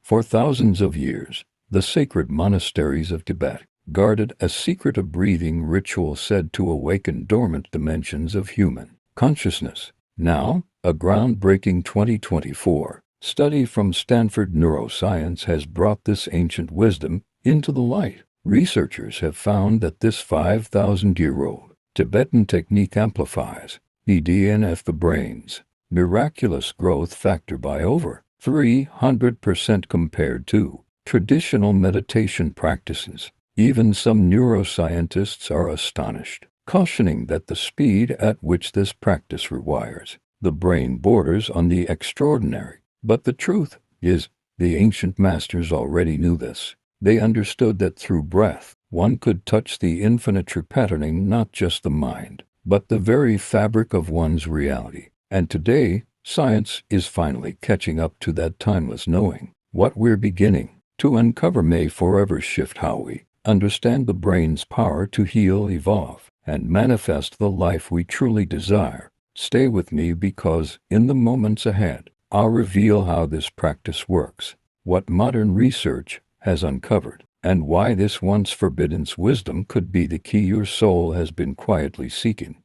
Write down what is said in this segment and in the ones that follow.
For thousands of years, the sacred monasteries of Tibet guarded a secret of breathing ritual said to awaken dormant dimensions of human consciousness. Now, a groundbreaking 2024 study from Stanford Neuroscience has brought this ancient wisdom into the light. Researchers have found that this 5,000-year-old Tibetan technique amplifies BDNF, the brain's miraculous growth factor, by over 300% compared to traditional meditation practices. Even some neuroscientists are astonished, cautioning that the speed at which this practice rewires the brain borders on the extraordinary. But the truth is, the ancient masters already knew this. They understood that through breath, one could touch the infinite repatterning not just the mind, but the very fabric of one's reality. And today, science is finally catching up to that timeless knowing. What we're beginning to uncover may forever shift how we understand the brain's power to heal, evolve, and manifest the life we truly desire. Stay with me, because in the moments ahead, I'll reveal how this practice works, what modern research has uncovered, and why this once forbidden wisdom could be the key your soul has been quietly seeking.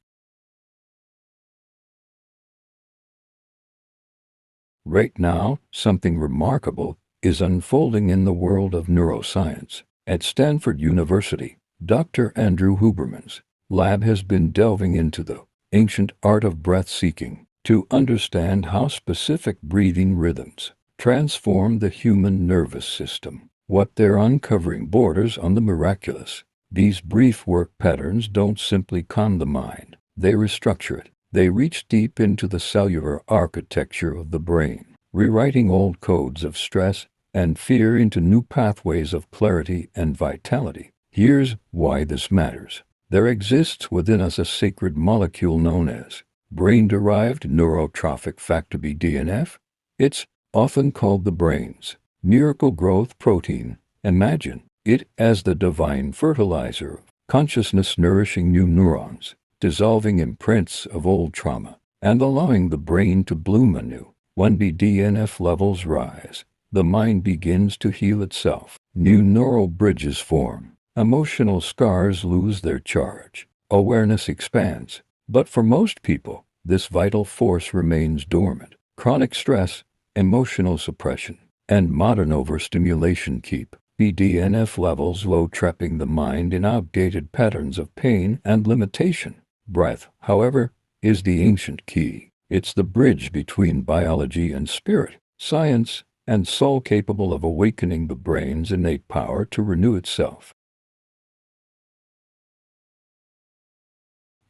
Right now, something remarkable is unfolding in the world of neuroscience. At Stanford University, Dr. Andrew Huberman's lab has been delving into the ancient art of breath-seeking to understand how specific breathing rhythms transform the human nervous system. What they're uncovering borders on the miraculous. These brief work patterns don't simply calm the mind, they restructure it. They reach deep into the cellular architecture of the brain, rewriting old codes of stress and fear into new pathways of clarity and vitality. Here's why this matters. There exists within us a sacred molecule known as brain-derived neurotrophic factor, BDNF. It's often called the brain's miracle growth protein. Imagine it as the divine fertilizer of consciousness, nourishing new neurons, dissolving imprints of old trauma, and allowing the brain to bloom anew. When BDNF levels rise, the mind begins to heal itself. New neural bridges form. Emotional scars lose their charge. Awareness expands. But for most people, this vital force remains dormant. Chronic stress, emotional suppression, and modern overstimulation keep BDNF levels low, trapping the mind in outdated patterns of pain and limitation. Breath, however, is the ancient key. It's the bridge between biology and spirit, science and soul, capable of awakening the brain's innate power to renew itself.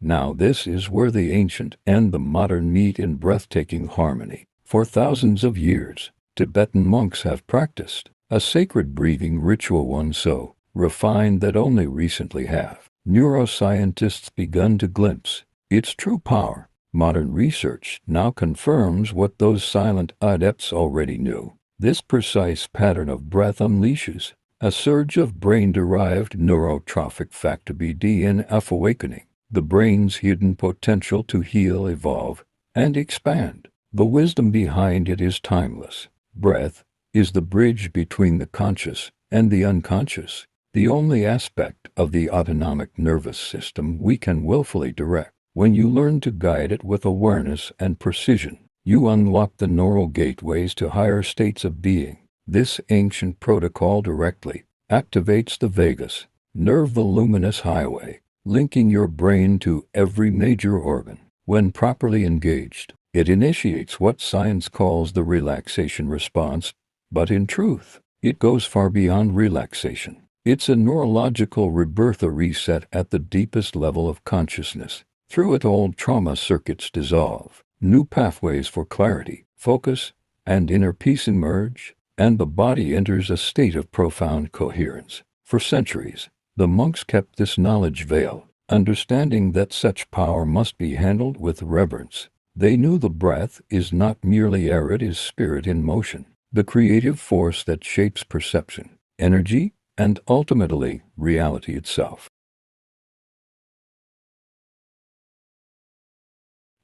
Now this is where the ancient and the modern meet in breathtaking harmony. For thousands of years, Tibetan monks have practiced a sacred breathing ritual, one so refined that only recently have neuroscientists begun to glimpse its true power. Modern research now confirms what those silent adepts already knew. This precise pattern of breath unleashes a surge of brain-derived neurotrophic factor, BDNF, awakening the brain's hidden potential to heal, evolve, and expand. The wisdom behind it is timeless. Breath is the bridge between the conscious and the unconscious, the only aspect of the autonomic nervous system we can willfully direct. When you learn to guide it with awareness and precision, you unlock the neural gateways to higher states of being. This ancient protocol directly activates the vagus nerve, the luminous highway, linking your brain to every major organ. When properly engaged, it initiates what science calls the relaxation response, but in truth, it goes far beyond relaxation. It's a neurological rebirth, a reset at the deepest level of consciousness. Through it, old trauma circuits dissolve, new pathways for clarity, focus, and inner peace emerge, and the body enters a state of profound coherence. For centuries, the monks kept this knowledge veiled, understanding that such power must be handled with reverence. They knew the breath is not merely air, it is spirit in motion, the creative force that shapes perception, energy, and ultimately reality itself.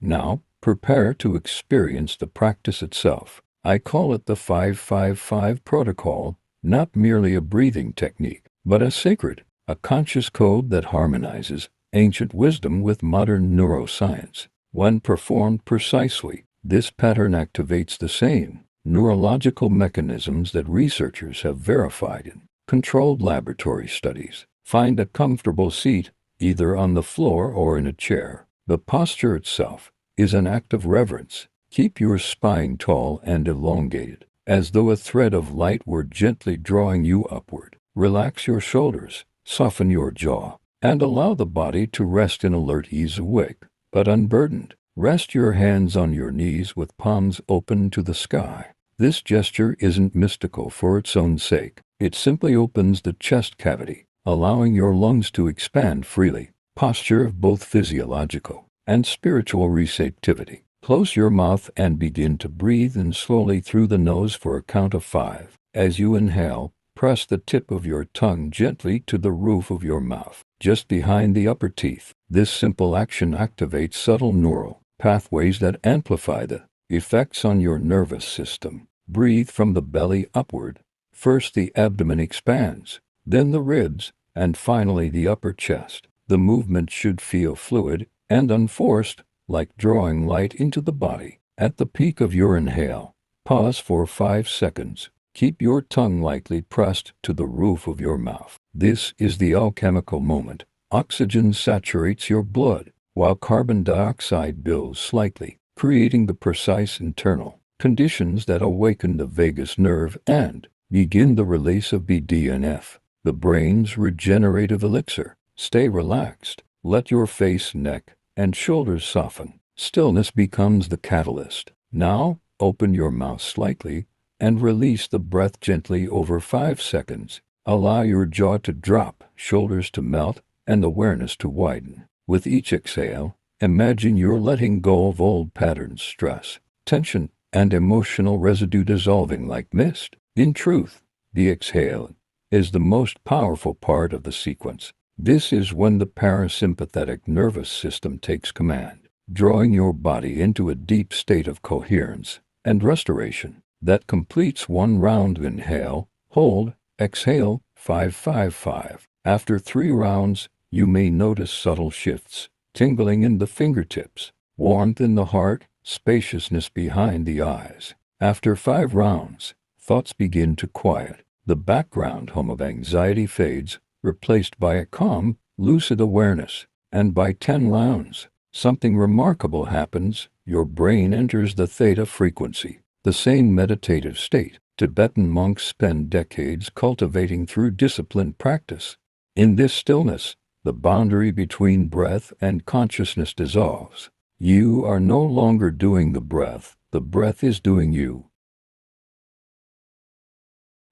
Now, prepare to experience the practice itself. I call it the 555 protocol, not merely a breathing technique, but a conscious code that harmonizes ancient wisdom with modern neuroscience. When performed precisely, this pattern activates the same neurological mechanisms that researchers have verified in controlled laboratory studies. Find a comfortable seat, either on the floor or in a chair. The posture itself is an act of reverence. Keep your spine tall and elongated, as though a thread of light were gently drawing you upward. Relax your shoulders, soften your jaw, and allow the body to rest in alert ease, awake, but unburdened. Rest your hands on your knees with palms open to the sky. This gesture isn't mystical for its own sake. It simply opens the chest cavity, allowing your lungs to expand freely. Posture of both physiological and spiritual receptivity. Close your mouth and begin to breathe in slowly through the nose for a count of 5. As you inhale, press the tip of your tongue gently to the roof of your mouth, just behind the upper teeth. This simple action activates subtle neural pathways that amplify the effects on your nervous system. Breathe from the belly upward. First the abdomen expands, then the ribs, and finally the upper chest. The movement should feel fluid and unforced, like drawing light into the body. At the peak of your inhale, pause for 5 seconds. Keep your tongue lightly pressed to the roof of your mouth. This is the alchemical moment. Oxygen saturates your blood, while carbon dioxide builds slightly, creating the precise internal conditions that awaken the vagus nerve and begin the release of BDNF, the brain's regenerative elixir. Stay relaxed. Let your face, neck, and shoulders soften. Stillness becomes the catalyst. Now, open your mouth slightly and release the breath gently over 5 seconds. Allow your jaw to drop, shoulders to melt, and awareness to widen. With each exhale, imagine you're letting go of old patterns, stress, tension, and emotional residue dissolving like mist. In truth, the exhale is the most powerful part of the sequence. This is when the parasympathetic nervous system takes command, drawing your body into a deep state of coherence and restoration that completes one round. Inhale, hold, exhale, 5-5-5. After 3 rounds, you may notice subtle shifts, tingling in the fingertips, warmth in the heart, spaciousness behind the eyes. After 5 rounds, thoughts begin to quiet. The background hum of anxiety fades, replaced by a calm, lucid awareness. And by 10 rounds, something remarkable happens. Your brain enters the theta frequency, the same meditative state Tibetan monks spend decades cultivating through disciplined practice. In this stillness, the boundary between breath and consciousness dissolves. You are no longer doing the breath is doing you.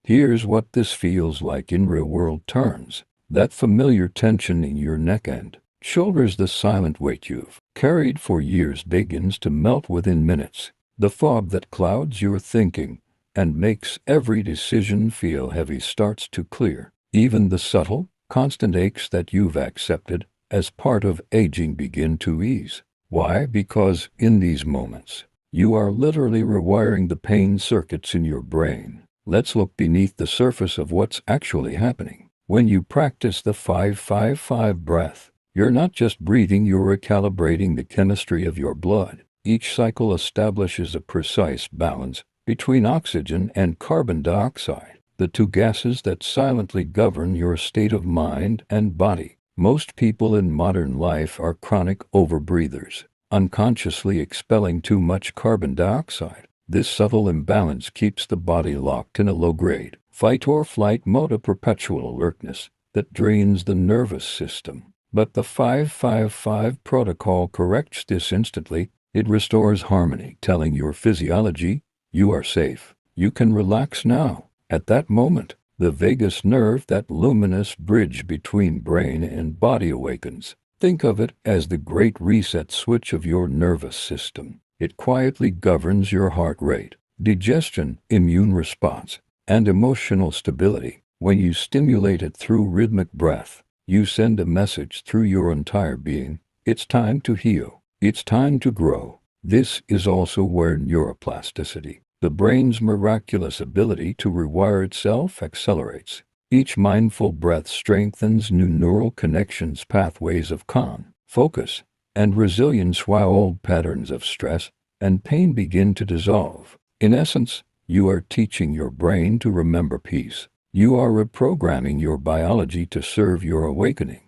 Here's what this feels like in real-world terms. That familiar tension in your neck and shoulders, the silent weight you've carried for years, begins to melt within minutes. The fog that clouds your thinking and makes every decision feel heavy starts to clear. Even the subtle, constant aches that you've accepted as part of aging begin to ease. Why? Because in these moments, you are literally rewiring the pain circuits in your brain. Let's look beneath the surface of what's actually happening. When you practice the 5-5-5 breath, you're not just breathing, you're recalibrating the chemistry of your blood. Each cycle establishes a precise balance between oxygen and carbon dioxide, the 2 gases that silently govern your state of mind and body. Most people in modern life are chronic overbreathers, unconsciously expelling too much carbon dioxide. This subtle imbalance keeps the body locked in a low-grade fight or flight mode, a perpetual alertness that drains the nervous system. But the 5-5-5 protocol corrects this instantly. It restores harmony, telling your physiology, you are safe. You can relax now. At that moment, the vagus nerve, that luminous bridge between brain and body, awakens. Think of it as the great reset switch of your nervous system. It quietly governs your heart rate, digestion, immune response, and emotional stability. When you stimulate it through rhythmic breath, you send a message through your entire being. It's time to heal. It's time to grow. This is also where neuroplasticity The brain's miraculous ability to rewire itself accelerates. Each mindful breath strengthens new neural connections, pathways of calm, focus, and resilience, while old patterns of stress and pain begin to dissolve. In essence, you are teaching your brain to remember peace. You are reprogramming your biology to serve your awakening.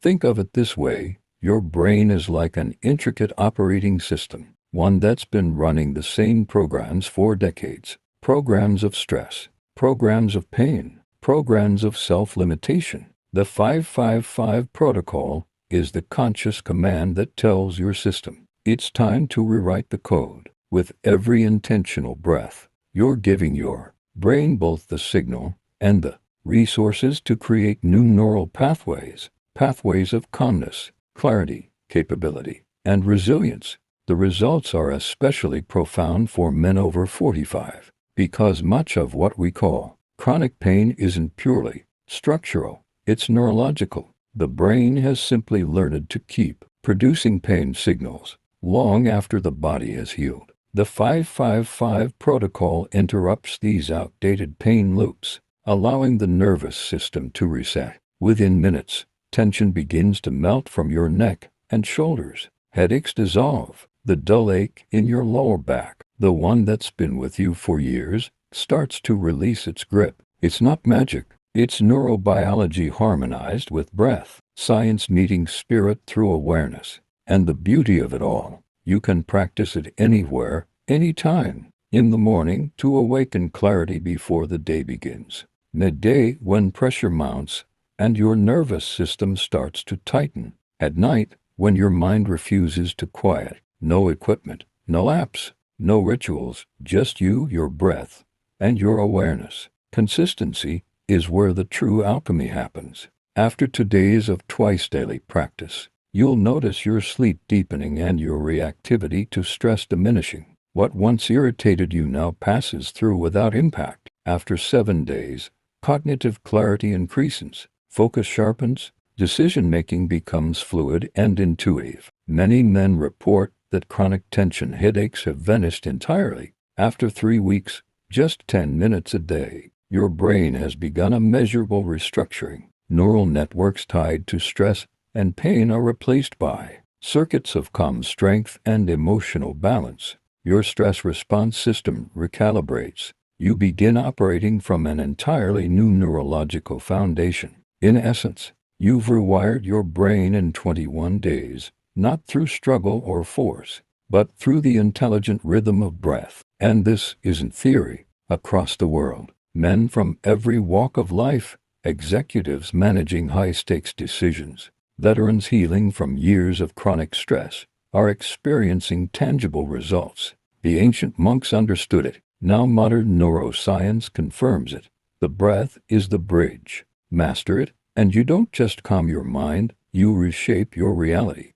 Think of it this way: your brain is like an intricate operating system, one that's been running the same programs for decades. Programs of stress, programs of pain, programs of self-limitation. The 555 protocol is the conscious command that tells your system it's time to rewrite the code. With every intentional breath, you're giving your brain both the signal and the resources to create new neural pathways, pathways of calmness, clarity, capability, and resilience. The results are especially profound for men over 45, because much of what we call chronic pain isn't purely structural, it's neurological. The brain has simply learned to keep producing pain signals long after the body has healed. The 555 protocol interrupts these outdated pain loops, allowing the nervous system to reset. Within minutes, tension begins to melt from your neck and shoulders. Headaches dissolve. The dull ache in your lower back, the one that's been with you for years, starts to release its grip. It's not magic. It's neurobiology harmonized with breath, science meeting spirit through awareness. And the beauty of it all, you can practice it anywhere, anytime. In the morning, to awaken clarity before the day begins. Midday, when pressure mounts and your nervous system starts to tighten. At night, when your mind refuses to quiet. No equipment, no apps, no rituals, just you, your breath, and your awareness. Consistency is where the true alchemy happens. After 2 days of twice daily practice, you'll notice your sleep deepening and your reactivity to stress diminishing. What once irritated you now passes through without impact. After 7 days, cognitive clarity increases, focus sharpens, decision-making becomes fluid and intuitive. Many men report that chronic tension headaches have vanished entirely. After 3 weeks, just 10 minutes a day, your brain has begun a measurable restructuring. Neural networks tied to stress and pain are replaced by circuits of calm strength and emotional balance. Your stress response system recalibrates. You begin operating from an entirely new neurological foundation. In essence, you've rewired your brain in 21 days. Not through struggle or force, but through the intelligent rhythm of breath. And this isn't theory. Across the world, men from every walk of life, executives managing high-stakes decisions, veterans healing from years of chronic stress, are experiencing tangible results. The ancient monks understood it. Now modern neuroscience confirms it. The breath is the bridge. Master it, and you don't just calm your mind, you reshape your reality.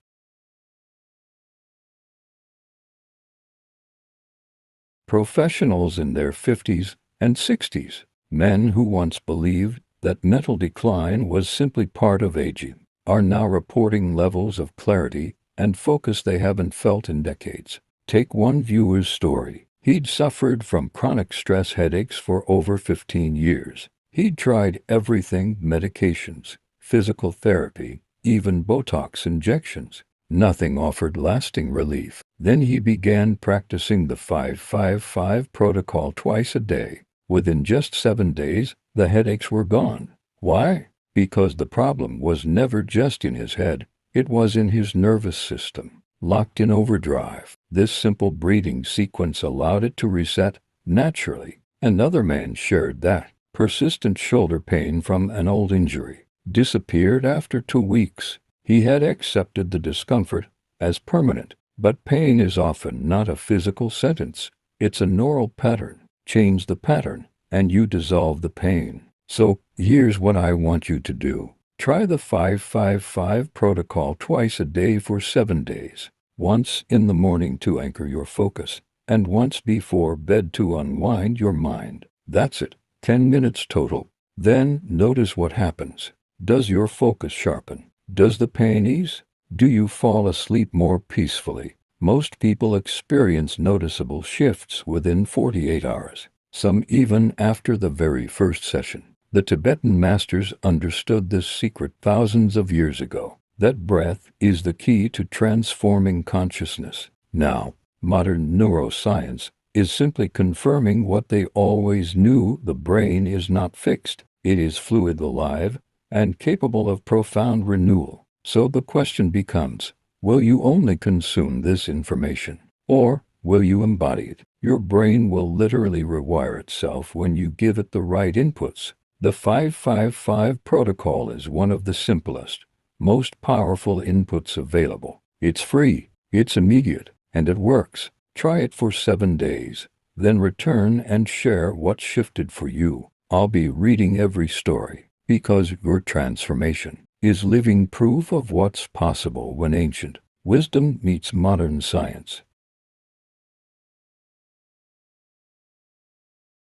Professionals in their 50s and 60s, men who once believed that mental decline was simply part of aging, are now reporting levels of clarity and focus they haven't felt in decades. Take one viewer's story. He'd suffered from chronic stress headaches for over 15 years. He'd tried everything: medications, physical therapy, even Botox injections. Nothing offered lasting relief. Then he began practicing the 555 protocol twice a day. Within just 7 days, the headaches were gone. Why? Because the problem was never just in his head, it was in his nervous system, locked in overdrive. This simple breathing sequence allowed it to reset naturally. Another man shared that persistent shoulder pain from an old injury disappeared after 2 weeks. He had accepted the discomfort as permanent, but pain is often not a physical sentence. It's a neural pattern. Change the pattern, and you dissolve the pain. So, here's what I want you to do. Try the 555 protocol twice a day for 7 days. Once in the morning to anchor your focus, and once before bed to unwind your mind. That's it. 10 minutes total. Then notice what happens. Does your focus sharpen? Does the pain ease? Do you fall asleep more peacefully? Most people experience noticeable shifts within 48 hours, some even after the very first session. The Tibetan masters understood this secret thousands of years ago, that breath is the key to transforming consciousness. Now, modern neuroscience is simply confirming what they always knew: the brain is not fixed. It is fluid, alive, and capable of profound renewal. So the question becomes, will you only consume this information, or will you embody it? Your brain will literally rewire itself when you give it the right inputs. The 555 protocol is one of the simplest, most powerful inputs available. It's free, it's immediate, and it works. Try it for 7 days, then return and share what shifted for you. I'll be reading every story, because your transformation is living proof of what's possible when ancient wisdom meets modern science.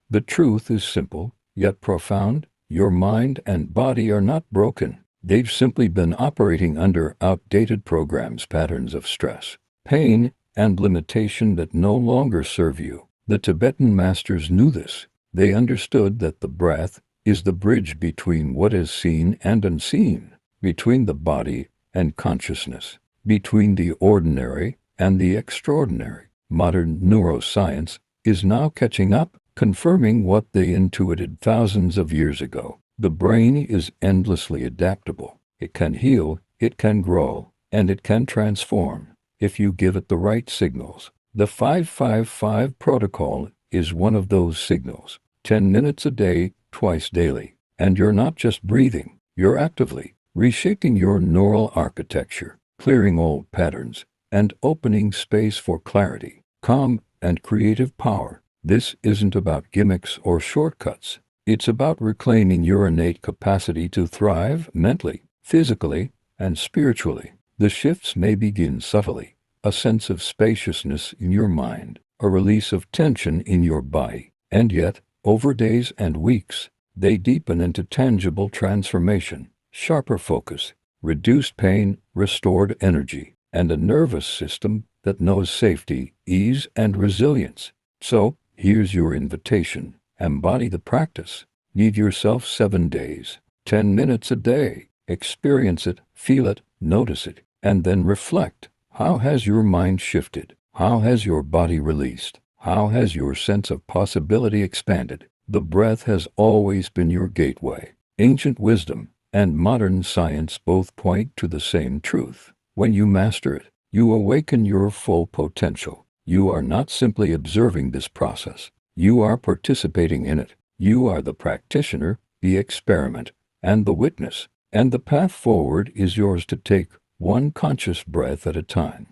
The truth is simple, yet profound. Your mind and body are not broken. They've simply been operating under outdated programs, patterns of stress, pain, and limitation that no longer serve you. The Tibetan masters knew this. They understood that the breath is the bridge between what is seen and unseen, between the body and consciousness, between the ordinary and the extraordinary. Modern neuroscience is now catching up, confirming what they intuited thousands of years ago. The brain is endlessly adaptable. It can heal, it can grow, and it can transform if you give it the right signals. The 555 protocol is one of those signals. 10 minutes a day, twice daily. And you're not just breathing, you're actively reshaping your neural architecture, clearing old patterns, and opening space for clarity, calm, and creative power. This isn't about gimmicks or shortcuts. It's about reclaiming your innate capacity to thrive mentally, physically, and spiritually. The shifts may begin subtly: a sense of spaciousness in your mind, a release of tension in your body, and yet, over days and weeks, they deepen into tangible transformation: sharper focus, reduced pain, restored energy, and a nervous system that knows safety, ease, and resilience. So, here's your invitation. Embody the practice. Give yourself 7 days, 10 minutes a day. Experience it, feel it, notice it, and then reflect. How has your mind shifted? How has your body released? How has your sense of possibility expanded? The breath has always been your gateway. Ancient wisdom and modern science both point to the same truth. When you master it, you awaken your full potential. You are not simply observing this process. You are participating in it. You are the practitioner, the experiment, and the witness. And the path forward is yours to take, one conscious breath at a time.